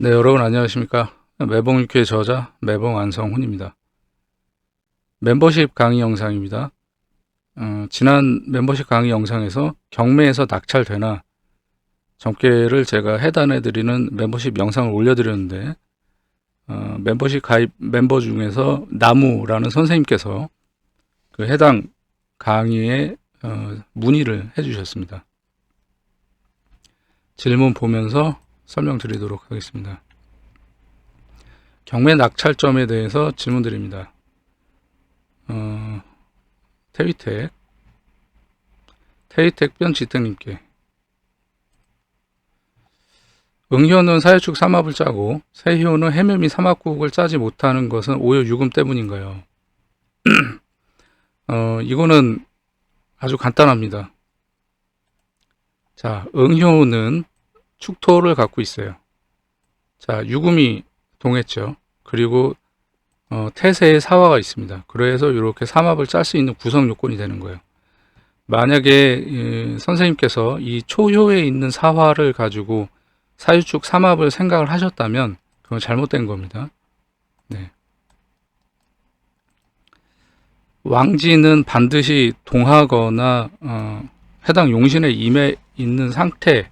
네, 여러분 안녕하십니까? 매봉육회 저자 매봉 안성훈입니다. 멤버십 강의 영상입니다. 지난 멤버십 강의 영상에서 경매에서 낙찰되나 점괘를 제가 해단해 드리는 멤버십 영상을 올려드렸는데 멤버십 가입 멤버 중에서 나무라는 선생님께서 그 해당 강의에 문의를 해주셨습니다. 질문 보면서 설명드리도록 하겠습니다. 경매 낙찰점에 대해서 질문드립니다. 태위택 변지택님께 응효는 사유축 삼합을 짜고 세효는 해묘 및 삼합국을 짜지 못하는 것은 오효 유금 때문인가요? 이거는 아주 간단합니다. 자, 응효는 축토를 갖고 있어요. 자, 유금이 동했죠. 그리고 태세에 사화가 있습니다. 그래서 이렇게 삼합을 짤 수 있는 구성 요건이 되는 거예요. 만약에 선생님께서 이 초효에 있는 사화를 가지고 사유축 삼합을 생각을 하셨다면 그건 잘못된 겁니다. 네. 왕지는 반드시 동하거나 해당 용신에 임해 있는 상태여야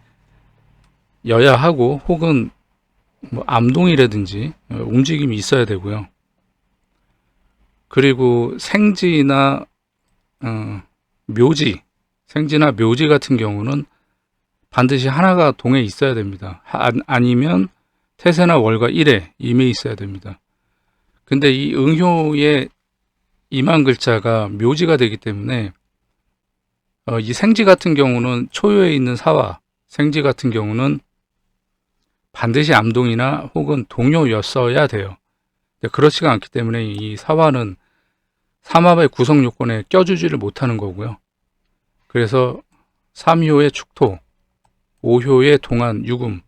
하고, 혹은 뭐 암동이라든지 움직임이 있어야 되고요. 그리고 생지나 묘지, 생지나 묘지 같은 경우는 반드시 하나가 동에 있어야 됩니다. 아니면 태세나 월과 일에 임해 있어야 됩니다. 근데 이 응효의 임한 글자가 묘지가 되기 때문에 이 생지 같은 경우는 초효에 있는 사화, 생지 같은 경우는 반드시 암동이나 혹은 동요였어야 돼요. 그렇지가 않기 때문에 이 사화는 삼합의 구성 요건에 껴주지를 못하는 거고요. 그래서 3효의 축토, 5효의 동안 유금,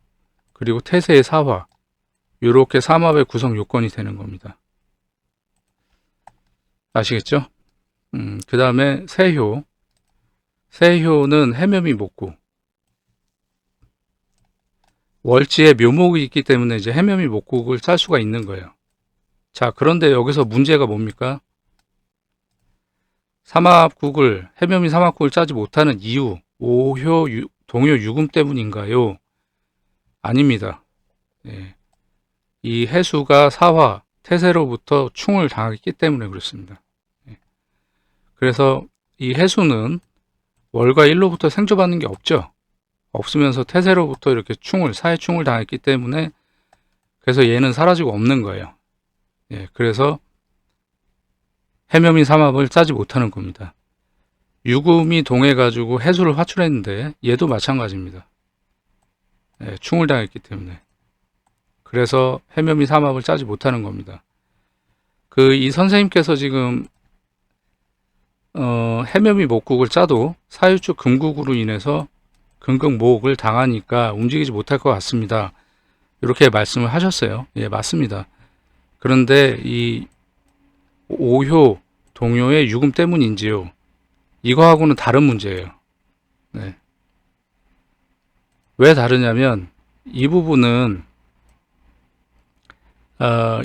그리고 태세의 사화, 이렇게 삼합의 구성 요건이 되는 겁니다. 아시겠죠? 그 다음에 세효. 세효는 해묘 및 목구. 월지에 묘목이 있기 때문에 이제 해묘 및 목국을 짤 수가 있는 거예요. 자, 그런데 여기서 문제가 뭡니까? 삼합국을, 해묘 및 삼합국을 짜지 못하는 이유, 오효, 동효, 유금 때문인가요? 아닙니다. 예. 이 해수가 사화, 태세로부터 충을 당했기 때문에 그렇습니다. 예. 그래서 이 해수는 월과 일로부터 생조받는 게 없죠. 없으면서 태세로부터 이렇게 사해충을 당했기 때문에, 그래서 얘는 사라지고 없는 거예요. 예. 그래서 해묘 및 삼합을 짜지 못하는 겁니다. 유금이 동해가지고 해수를 화출했는데 얘도 마찬가지입니다. 예, 충을 당했기 때문에. 그래서 해묘 및 삼합을 짜지 못하는 겁니다. 이 선생님께서 지금 해묘 및 목국을 짜도 사유축 금국으로 인해서 금극목을 당하니까 움직이지 못할 것 같습니다. 이렇게 말씀을 하셨어요. 예, 맞습니다. 그런데 이 오효, 동효의 유금 때문인지요? 이거하고는 다른 문제예요. 네. 왜 다르냐면 이 부분은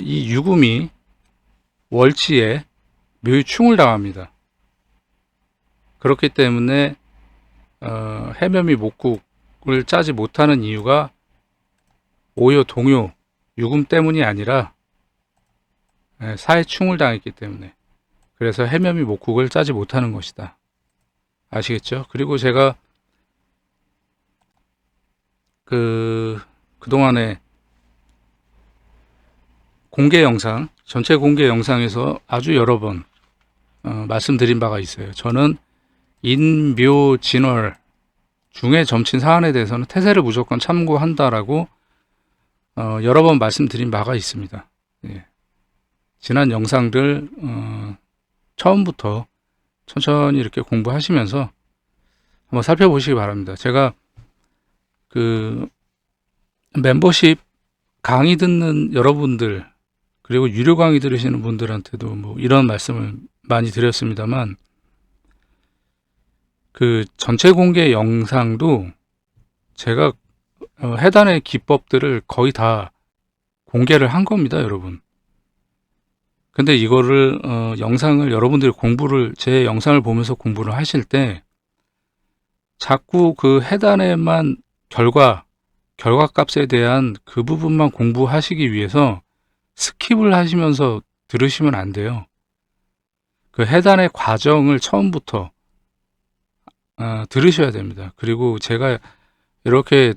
이 유금이 월치에 묘충을 당합니다. 그렇기 때문에 해묘 및 목국을 짜지 못하는 이유가 오효, 동효, 유금 때문이 아니라 사해충을 당했기 때문에, 그래서 해묘 및 목국을 짜지 못하는 것이다. 아시겠죠? 그리고 제가 그동안에 공개 영상, 전체 공개 영상에서 아주 여러 번 말씀드린 바가 있어요. 저는 인묘진월 중에 점친 사안에 대해서는 태세를 무조건 참고한다라고 여러 번 말씀드린 바가 있습니다. 예. 지난 영상들 처음부터 천천히 이렇게 공부하시면서 한번 살펴보시기 바랍니다. 제가 멤버십 강의 듣는 여러분들, 그리고 유료 강의 들으시는 분들한테도 뭐 이런 말씀을 많이 드렸습니다만, 전체 공개 영상도 제가 해단의 기법들을 거의 다 공개를 한 겁니다, 여러분. 근데 이거를 영상을 여러분들이 제 영상을 보면서 공부를 하실 때 자꾸 그 해단에만 결과값에 대한 그 부분만 공부하시기 위해서 스킵을 하시면서 들으시면 안 돼요. 그 해단의 과정을 처음부터 들으셔야 됩니다. 그리고 제가 이렇게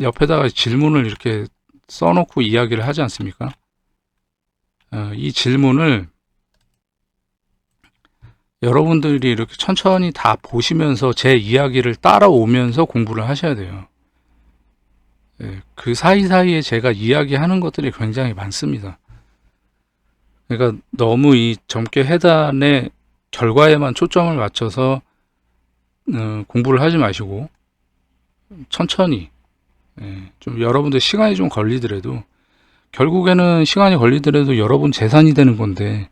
옆에다가 질문을 이렇게 써놓고 이야기를 하지 않습니까? 이 질문을 여러분들이 이렇게 천천히 다 보시면서 제 이야기를 따라오면서 공부를 하셔야 돼요. 그 사이사이에 제가 이야기하는 것들이 굉장히 많습니다. 그러니까 너무 이 점괘 해단의 결과에만 초점을 맞춰서 공부를 하지 마시고 천천히, 좀 여러분들 시간이 좀 걸리더라도, 결국에는 시간이 걸리더라도 여러분 재산이 되는 건데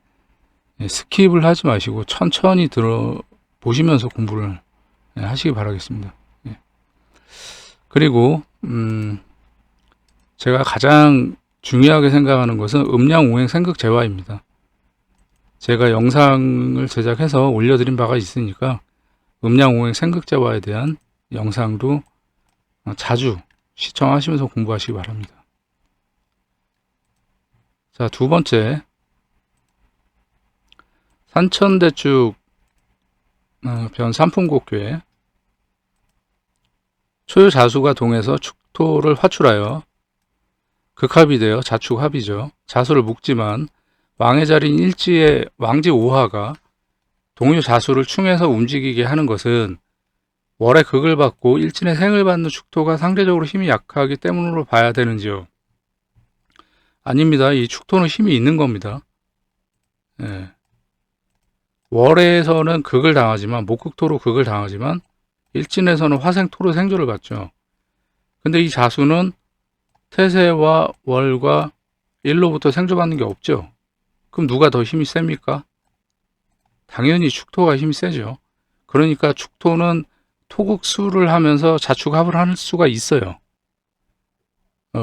스킵을 하지 마시고 천천히 들어보시면서 공부를 하시기 바라겠습니다. 그리고 제가 가장 중요하게 생각하는 것은 음양오행 생극재화입니다. 제가 영상을 제작해서 올려드린 바가 있으니까 음양오행 생극재화에 대한 영상도 자주 시청하시면서 공부하시기 바랍니다. 자, 두 번째, 산천대축 변 삼풍곡괴, 초유자수가 동해서 축토를 화출하여 극합이 되어 자축합이죠. 자수를 묶지만 왕의 자리인 일지의 왕지 5화가 동유자수를 충해서 움직이게 하는 것은 월의 극을 받고 일진의 생을 받는 축토가 상대적으로 힘이 약하기 때문으로 봐야 되는지요? 아닙니다. 이 축토는 힘이 있는 겁니다. 월에서는 극을 당하지만, 목극토로 극을 당하지만 일진에서는 화생토로 생조를 받죠. 근데 이 자수는 태세와 월과 일로부터 생조받는 게 없죠. 그럼 누가 더 힘이 셉니까? 당연히 축토가 힘이 세죠. 그러니까 축토는 토극수를 하면서 자축합을 할 수가 있어요.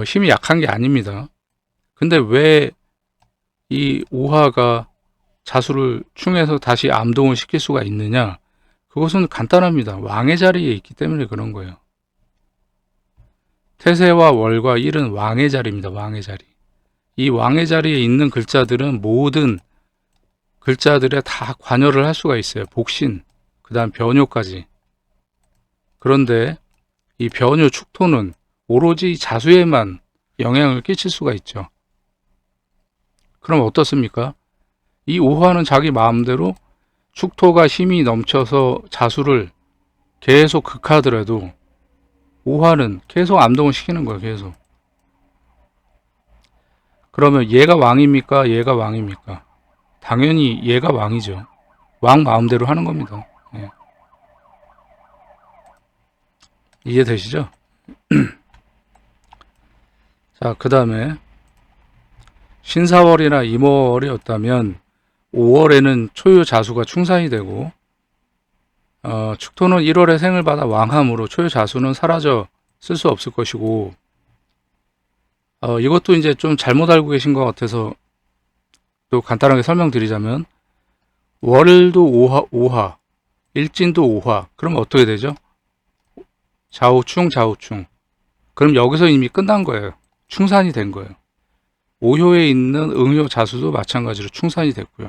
힘이 약한 게 아닙니다. 근데 왜 이 오화가 자수를 충해서 다시 암동을 시킬 수가 있느냐? 그것은 간단합니다. 왕의 자리에 있기 때문에 그런 거예요. 태세와 월과 일은 왕의 자리입니다. 왕의 자리. 이 왕의 자리에 있는 글자들은 모든 글자들에 다 관여를 할 수가 있어요. 복신, 그 다음 변효까지. 그런데 이 변효 축토는 오로지 자수에만 영향을 끼칠 수가 있죠. 그럼 어떻습니까? 이 오화는 자기 마음대로 축토가 힘이 넘쳐서 자수를 계속 극하더라도 오화는 계속 암동을 시키는 거예요. 계속. 그러면 얘가 왕입니까? 얘가 왕입니까? 당연히 얘가 왕이죠. 왕 마음대로 하는 겁니다. 이해되시죠? 자, 그 다음에 신사월이나 임월이었다면 5월에는 초유자수가 충산이 되고 축토는 1월에 생을 받아 왕함으로 초유자수는 사라져 쓸 수 없을 것이고, 이것도 이제 좀 잘못 알고 계신 것 같아서 또 간단하게 설명드리자면, 월도 5화, 일진도 5화, 그럼 어떻게 되죠? 좌우충, 좌우충. 그럼 여기서 이미 끝난 거예요. 충산이 된 거예요. 오효에 있는 응효 자수도 마찬가지로 충산이 됐고요.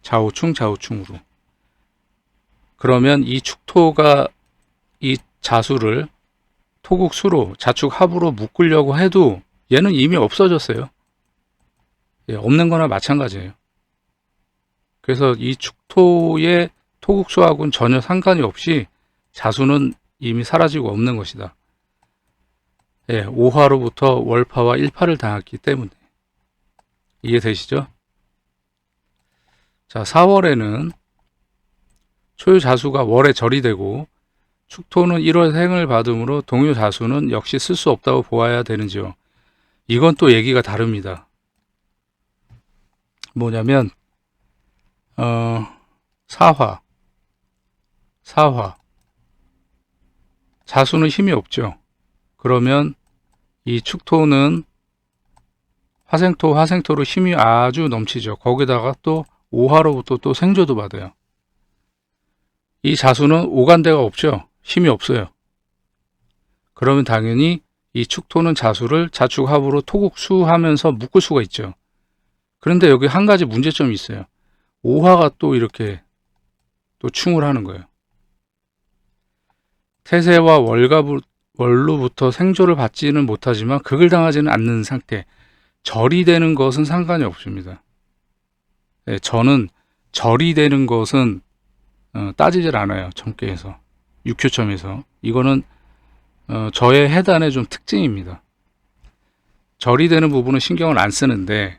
좌우충, 좌우충으로. 그러면 이 축토가 이 자수를 토국수로, 자축합으로 묶으려고 해도 얘는 이미 없어졌어요. 없는 거나 마찬가지예요. 그래서 이 축토의 토국수하고는 전혀 상관이 없이 자수는 이미 사라지고 없는 것이다. 5화로부터 월파와 1파를 당했기 때문에. 이해되시죠? 자, 4월에는 초유자수가 월에 절이 되고 축토는 1월 생을 받음으로 동유자수는 역시 쓸 수 없다고 보아야 되는지요? 이건 또 얘기가 다릅니다. 뭐냐면 4화 자수는 힘이 없죠. 그러면 이 축토는 화생토로 힘이 아주 넘치죠. 거기다가 또 오화로부터 또 생조도 받아요. 이 자수는 오간데가 없죠. 힘이 없어요. 그러면 당연히 이 축토는 자수를 자축합으로 토국수하면서 묶을 수가 있죠. 그런데 여기 한 가지 문제점이 있어요. 오화가 또 이렇게 또 충을 하는 거예요. 태세와 월로부터 생조를 받지는 못하지만 극을 당하지는 않는 상태. 절이 되는 것은 상관이 없습니다. 네, 저는 절이 되는 것은 따지질 않아요. 점괘에서, 육효점에서. 이거는 저의 해단의 좀 특징입니다. 절이 되는 부분은 신경을 안 쓰는데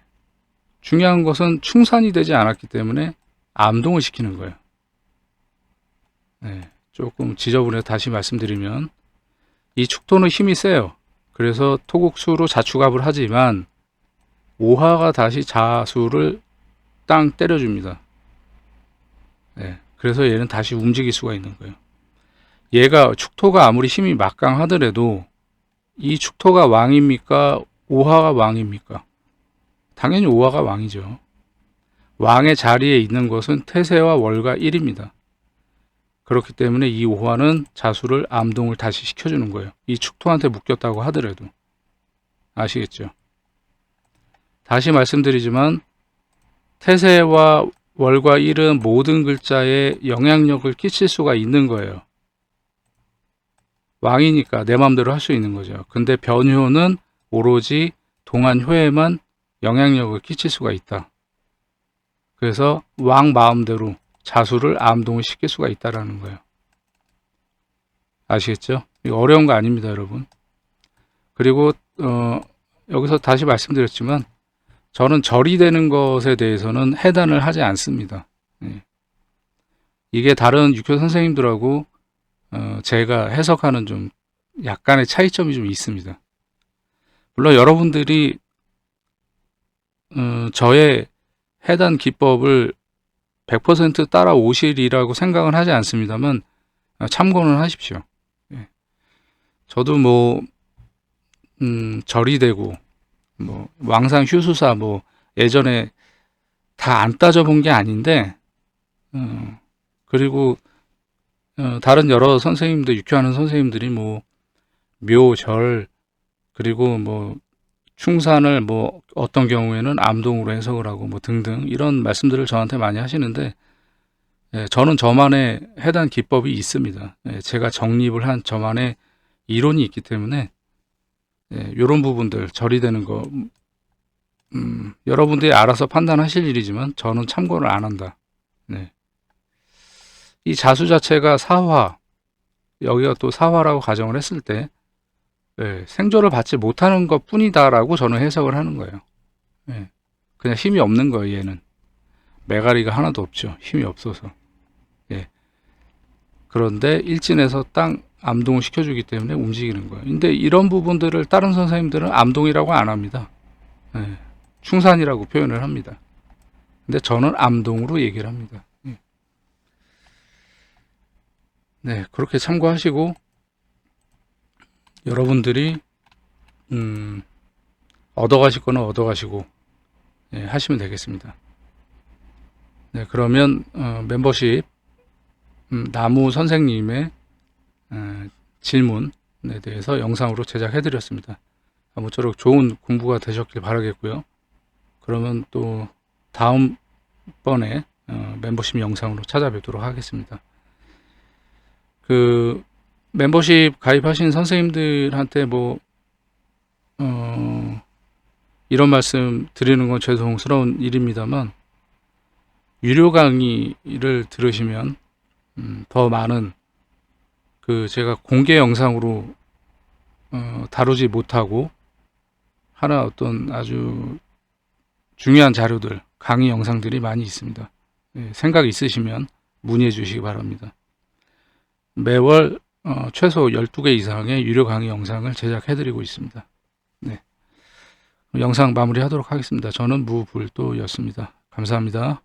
중요한 것은 충산이 되지 않았기 때문에 암동을 시키는 거예요. 네, 조금 지저분해서 다시 말씀드리면 이 축토는 힘이 세요. 그래서 토국수로 자축합을 하지만 오화가 다시 자수를 땅 때려줍니다. 네, 그래서 얘는 다시 움직일 수가 있는 거예요. 얘가 축토가 아무리 힘이 막강하더라도 이 축토가 왕입니까? 오화가 왕입니까? 당연히 오화가 왕이죠. 왕의 자리에 있는 것은 태세와 월과 일입니다. 그렇기 때문에 이 오화는 자수를 암동을 다시 시켜주는 거예요. 이 축토한테 묶였다고 하더라도. 아시겠죠? 다시 말씀드리지만 태세와 월과 일은 모든 글자에 영향력을 끼칠 수가 있는 거예요. 왕이니까 내 마음대로 할 수 있는 거죠. 근데 변효는 오로지 동안효에만 영향력을 끼칠 수가 있다. 그래서 왕 마음대로 자수를 암동을 시킬 수가 있다라는 거예요. 아시겠죠? 이거 어려운 거 아닙니다, 여러분. 그리고 여기서 다시 말씀드렸지만 저는 절이 되는 것에 대해서는 해단을 하지 않습니다. 네. 이게 다른 육교 선생님들하고 제가 해석하는 좀 약간의 차이점이 좀 있습니다. 물론 여러분들이 저의 해단 기법을 100% 따라오시리라고 생각은 하지 않습니다만 참고는 하십시오. 예. 저도 뭐 절이 되고 뭐 왕상 휴수사 뭐 예전에 다 안 따져본 게 아닌데 그리고 다른 여러 선생님들 육교하는 선생님들이 뭐 묘절 그리고 뭐 충산을 뭐 어떤 경우에는 암동으로 해석을 하고 뭐 등등 이런 말씀들을 저한테 많이 하시는데 저는 저만의 해단 기법이 있습니다. 제가 정립을 한 저만의 이론이 있기 때문에 이런 부분들 절이 되는 거 여러분들이 알아서 판단하실 일이지만 저는 참고를 안 한다. 네. 이 자수 자체가 사화, 여기가 또 사화라고 가정을 했을 때 생조를 받지 못하는 것 뿐이다라고 저는 해석을 하는 거예요. 그냥 힘이 없는 거예요. 얘는 매가리가 하나도 없죠. 힘이 없어서. 그런데 일진에서 땅 암동을 시켜주기 때문에 움직이는 거예요. 근데 이런 부분들을 다른 선생님들은 암동이라고 안 합니다. 충산이라고 표현을 합니다. 근데 저는 암동으로 얘기를 합니다. 네, 그렇게 참고하시고 여러분들이 얻어가실 거는 얻어가시고 하시면 되겠습니다. 네, 그러면 멤버십 나무 선생님의 질문에 대해서 영상으로 제작해 드렸습니다. 아무쪼록 좋은 공부가 되셨길 바라겠고요. 그러면 또 다음번에 멤버십 영상으로 찾아뵙도록 하겠습니다. 그 멤버십 가입하신 선생님들한테 뭐 이런 말씀 드리는 건 죄송스러운 일입니다만 유료 강의를 들으시면 더 많은 그 제가 공개 영상으로 다루지 못하고 하나 어떤 아주 중요한 자료들 강의 영상들이 많이 있습니다. 생각 있으시면 문의해 주시기 바랍니다. 매월 최소 12개 이상의 유료 강의 영상을 제작해 드리고 있습니다. 네. 영상 마무리하도록 하겠습니다. 저는 무불도였습니다. 감사합니다.